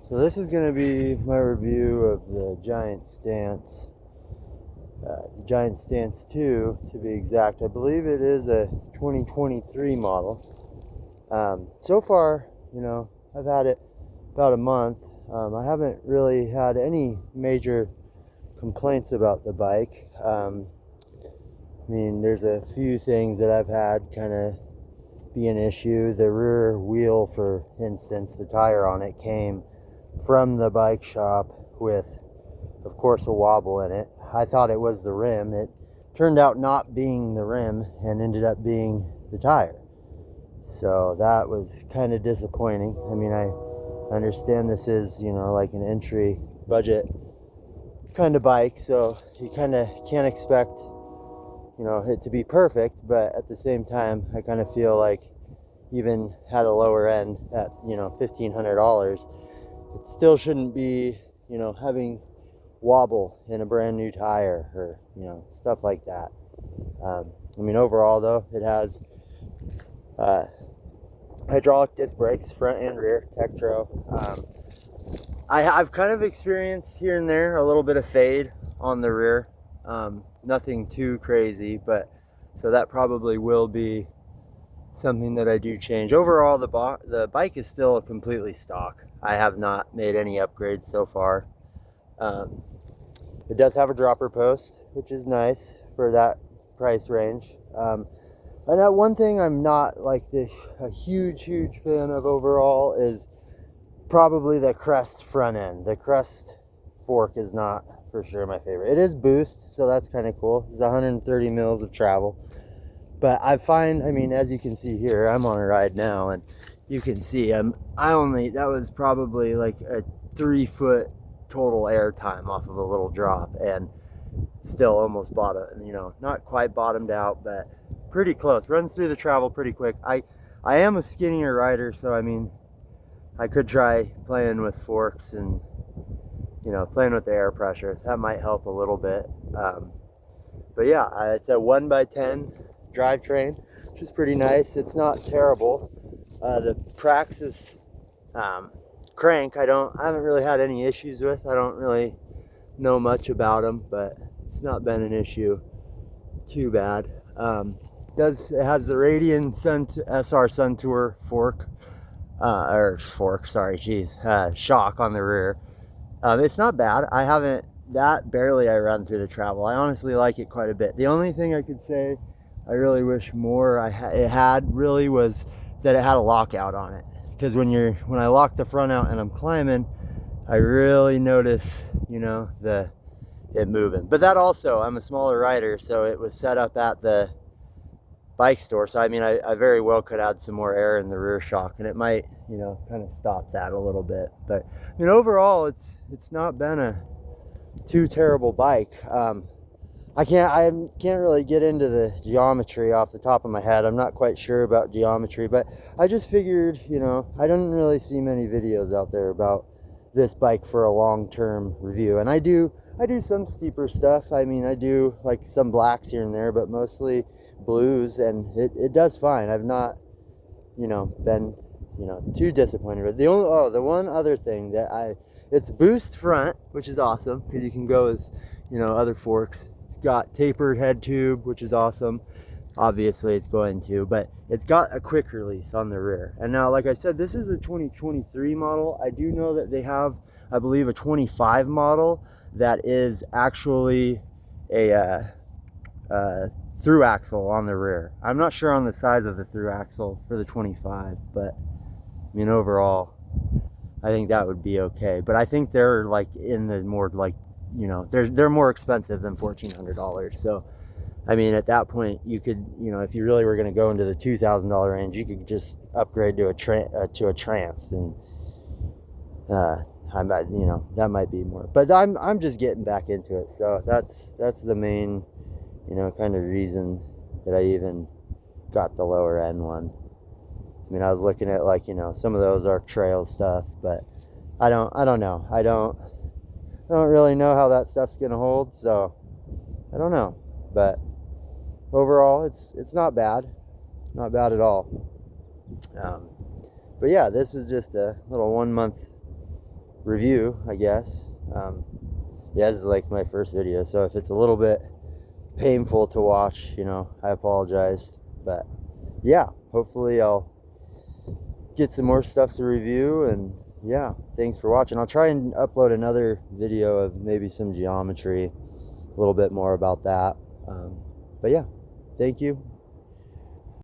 So this is going to be my review of the Giant Stance. The Giant Stance 2 to be exact. I believe it is a 2023 model. So far, I've had it about a month. I haven't really had any major complaints about the bike. There's a few things that I've had kind of be an issue. The rear wheel, for instance, the tire on it came from the bike shop with, of course, a wobble in it. I thought it was the rim. It turned out not being the rim and ended up being the tire. So that was kind of disappointing. I understand this is, like an entry budget kind of bike, so you kind of can't expect, it to be perfect, but at the same time, I kind of feel like even at a lower end at, $1,500, it still shouldn't be, having wobble in a brand new tire or, stuff like that. Overall though, it has hydraulic disc brakes, front and rear, Tektro. I've kind of experienced here and there a little bit of fade on the rear. Nothing too crazy, but so that probably will be something that I do change. Overall, the bike is still completely stock. I have not made any upgrades so far. It does have a dropper post, which is nice for that price range. And that one thing I'm not like a huge fan of overall is probably the Crest front end. The Crest fork is not for sure my favorite. It is boost, so that's kind of cool. It's 130 mils of travel. But I find, as you can see here, I'm on a ride now, and you can see that was probably like a 3-foot total air time off of a little drop, and still almost not quite bottomed out, but pretty close. Runs through the travel pretty quick. I am a skinnier rider, so I could try playing with forks and, playing with the air pressure. That might help a little bit. But yeah, it's a 1x10 drivetrain, which is pretty nice. It's not terrible. The Praxis crank, I haven't really had any issues with. I don't really know much about them, but it's not been an issue too bad. It has the Radian SR Suntour shock on the rear. It's not bad. I run through the travel. I honestly like it quite a bit. The only thing I could say I really wish more it had was that it had a lockout on it. Because when I lock the front out and I'm climbing, I really notice, it moving. But that also, I'm a smaller rider, so it was set up at the bike store. So I very well could add some more air in the rear shock, and it might, kind of stop that a little bit. But overall, it's not been a too terrible bike. I can't really get into the geometry off the top of my head. I'm not quite sure about geometry, but I just figured, I didn't really see many videos out there about this bike for a long-term review. And I do some steeper stuff. I do like some blacks here and there, but mostly blues, and it does fine. I've not, been, too disappointed with it. The one other thing it's boost front, which is awesome because you can go as, other forks. It's got tapered head tube, which is awesome. Obviously it's going to, but it's got a quick release on the rear. And now, like I said, this is a 2023 model. I do know that they have, I believe, a 25 model that is actually a through axle on the rear. I'm not sure on the size of the through axle for the 25, but overall, I think that would be okay. But I think they're like in the more like, they're more expensive than $1,400. So at that point, you could, if you really were going to go into the $2,000 range, you could just upgrade to a Trance, and that might be more. But I'm just getting back into it, so that's the main, kind of reason that I even got the lower end one. I was looking at some of those Arc Trail stuff, but I don't know. I don't really know how that stuff's gonna hold, so I don't know. But overall, it's not bad at all. But yeah, this is just a little 1 month review, I guess. Yeah, this is like my first video, so if it's a little bit painful to watch, you know, I apologize. But yeah, hopefully I'll get some more stuff to review. And yeah, thanks for watching. I'll try and upload another video of maybe some geometry, a little bit more about that. But yeah, thank you.